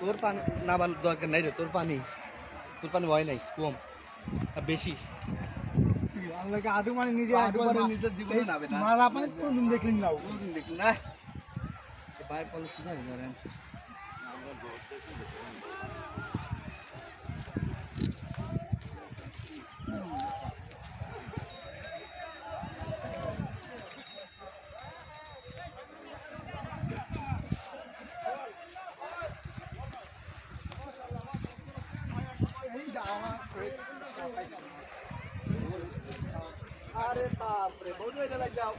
তোর পানি নামার দরকার নাই রে, তোর পানি ভয় নাই, কম আর বেশি। আটু মানে নিজে নিজের জীবনে নামে না, মারা পানি কোনদিন দেখলেন না, কোনদিন দেখুন না বাইরে পলে শুনে ধরেন। আরে বাপ রে, বহুত মজা লাগাও।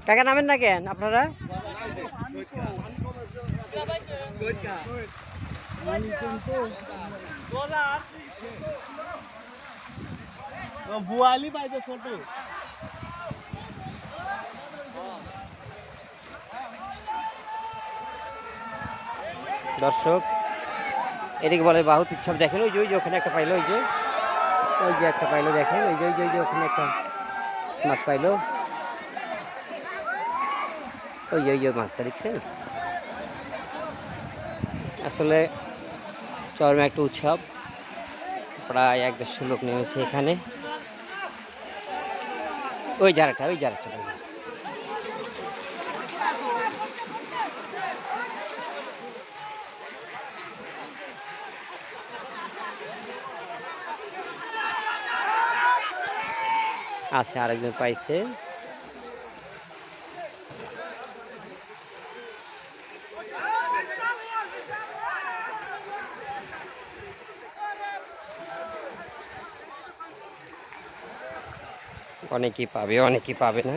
কাকা নামেন না কেন আপনারা? বুয়ালি পাইছে ছোট। দর্শক এদিকে বলে বাহুত উৎসব দেখেন, ওই যে ওখানে একটা পাইলো, ওই যে একটা পাইলো দেখেন, ওই যে ওখানে একটা মাছ পাইলো, ওই যে মাছটা দেখছেন। আসলে চরমে একটা উৎসব, প্রায় 1-150 লোক নেমেছে এখানে। ওই জায়গাটা আছে, আরেকজন পাইছে। অনেকেই পাবে, অনেকেই পাবে না।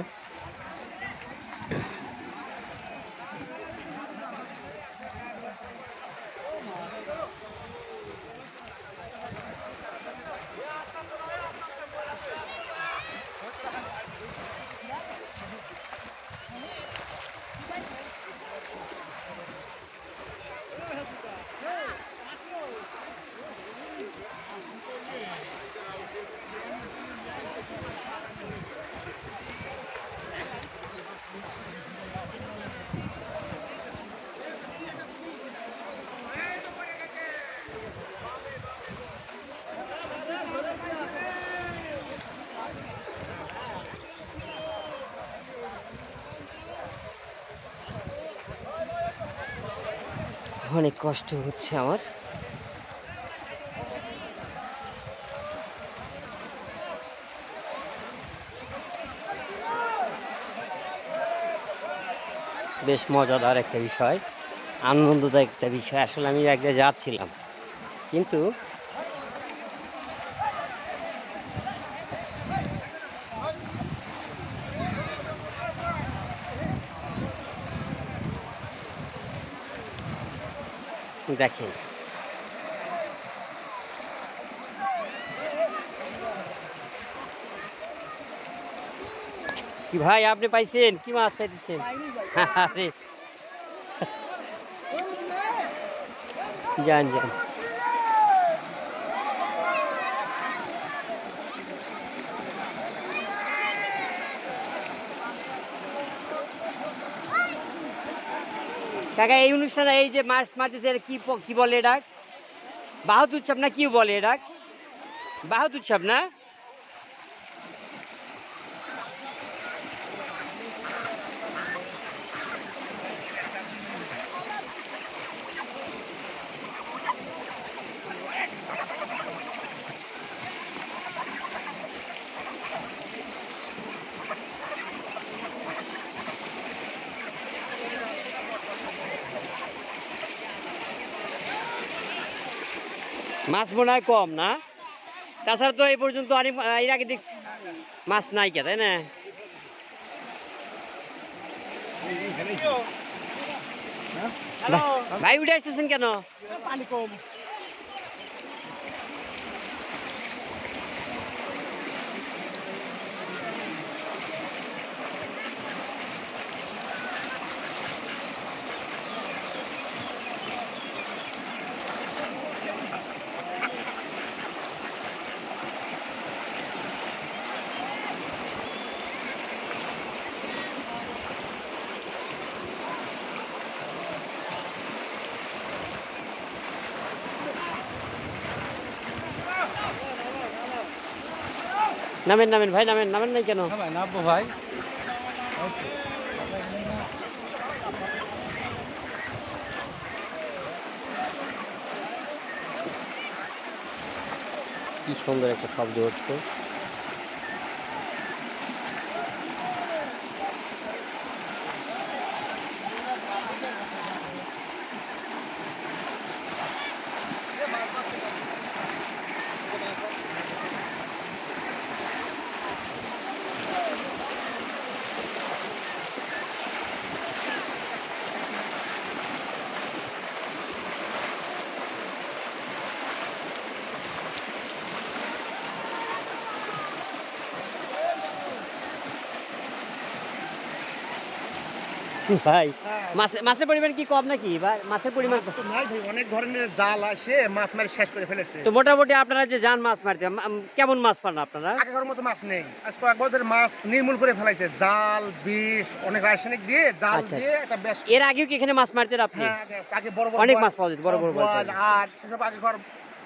অনেক কষ্ট হচ্ছে আমার। বেশ মজাদার একটা বিষয়, আনন্দদায়ক একটা বিষয়। আসলে আমি এক জায়গায় যাচ্ছিলাম, কিন্তু দেখেন কি ভাই, আপনি পাইছেন কি মাছ পাইতেছেন? আরে যান কাকা, এই অনুষ্ঠানে এই যে মাছ মারতেছে কি বলে এটা? বাহুত উৎসব না কি বলে এটা? বাহুত উৎসব না? মাছ মনে হয় কম না, তাছাড়া তো এই পর্যন্ত অনেক এর আগে দেখছি মাছ নাই কে, তাই না? ভাই উঠে আসতেছেন কেন? পানি কম। নামেন নামেন ভাই, নামেন নামেন নাই কেন? হ্যাঁ ভাই নামবো ভাই। কি সুন্দর একটা শব্দ হচ্ছে। ভাই মাছের পরিমাণ কি কম নাকি? মাছের পরিমাণ মাছ তো নাই ভাই, অনেক ধরনের জাল আসে মাছ মারি শেষ করে ফেলেছে। তো মোটামুটি আপনারা যে যান মাছ মারতে, কেমন মাছ পান আপনারা? আগেকার মতো মাছ নেই, আজ কয়েক বছর মাছ নির্মূল করে ফেলাইছে। জাল, বিষ, অনেক রাসায়নিক দিয়ে জাল আচ্ছা। দিয়ে একটা বেশ। এর আগেও কি এখানে মাছ মারতেন আপনি? হ্যাঁ, আগে বড় বড় অনেক বোয়াল, মাছ পাওয়া যেত, বড় বড় বোয়াল পাওয়া বোয়াল, যেত। আর সেসব আগেকার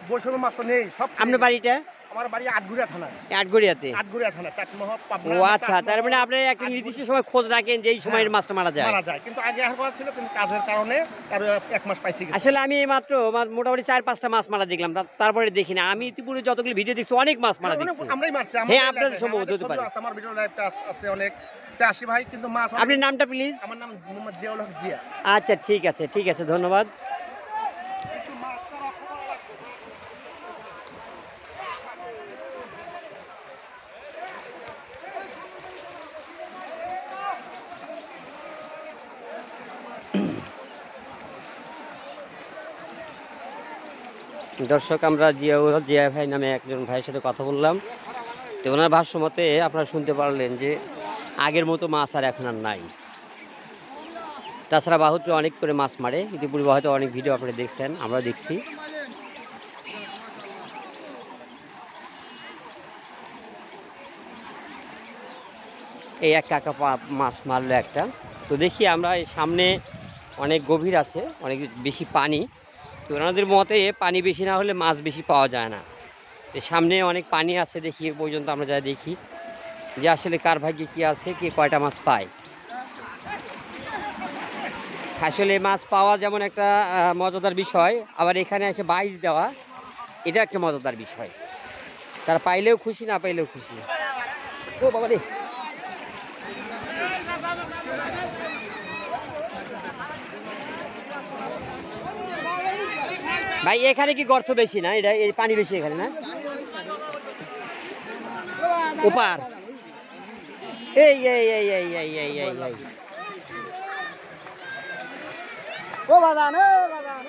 বৈষম্য মাছ তো নেই সব। আপনার বাড়িটা? আমার বাড়ি আটঘরিয়া থানা। আটগড়িয়াতে? আটঘরিয়া থানা, চাটমোহর, ও পাবনা। আচ্ছা, তার মানে আপনি একটা নির্দিষ্ট সময় খোঁজ রাখেন যে এই সময় হ্যাঁ, মাছটা মারা যায়। মারা যায়, কিন্তু আগে আর কথা ছিল, কিন্তু কাজের কারণে আর 1 মাস পাইছি। আসলে আমি এই মাত্র মোটামুটি 4-5টা মাছ মারা দেখলাম, তারপরে দেখি না। আমি ইতিপূর্বে যতগুলো ভিডিও দেখছি অনেক মাছ মারা দেখছি। আমরাই মারছি। হ্যাঁ, আপনাদের সম্ভবত হতে পারে। আমার ভিডিও লাইভটা আছে অনেক। তে আসি ভাই, কিন্তু মাছ অনেক। আপনার নামটা প্লিজ? আমার নাম মোহাম্মদ জিয়াউল হক জিয়া। আচ্ছা ঠিক আছে, ঠিক আছে, ধন্যবাদ। দর্শক, আমরা জিয়া ভাই নামে একজন ভাইয়ের সাথে কথা বললাম। তো ওনার ভাষ্য মতে আপনারা শুনতে পারলেন যে আগের মতো মাছ আর এখন আর নাই। তাছাড়া বাহুতে অনেক করে মাছ মারে, ইতিপূর্বে হয়তো অনেক ভিডিও আপনারা দেখছেন, আমরা দেখছি। এই এক কাকা মাছ মারলো একটা। তো দেখি আমরা এই সামনে অনেক গভীর আছে, অনেক বেশি পানি। তো ওনাদের মতে পানি বেশি না হলে মাছ বেশি পাওয়া যায় না। এই সামনে অনেক পানি আছে, দেখি এ পর্যন্ত আমরা যা দেখি যে আসলে কার ভাগ্যে কী আছে, কে কয়টা মাছ পায়। আসলে মাছ পাওয়া যেমন একটা মজাদার বিষয়, আবার এখানে এসে বাইজ দেওয়া এটা একটা মজাদার বিষয়। তারা পাইলেও খুশি, না পাইলেও খুশি। ও বাবা রে, ভাই এখানে কি গর্ত বেশি না? এটা এই পানি বেশি এখানে, না? ওপার এই এই এই এই এই এই এই এই ও বাদান, ও বাদান,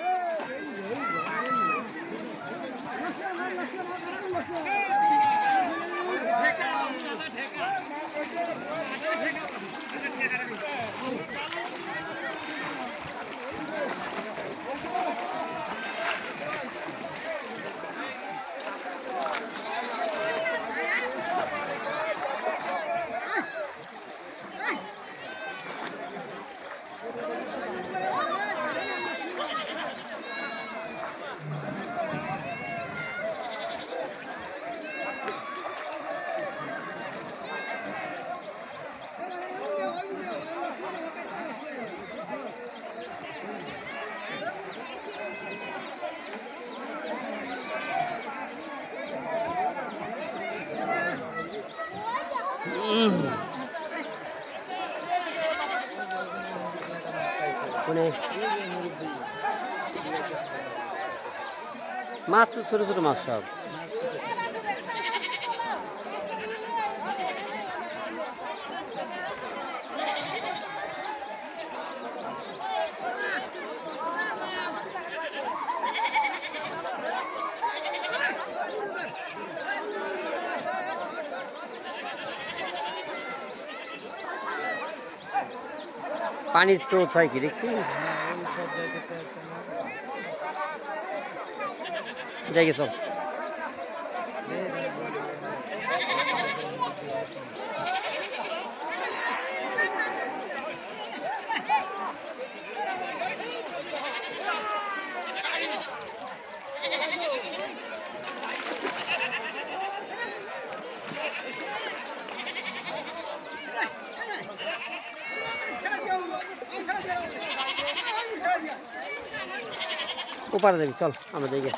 মাছ তো ছোট ছোট মাছ সব। পানির স্টোর হয় কি দেখছিস? যাই গেছ ওপারে যাবি চল আমরা যাই গে।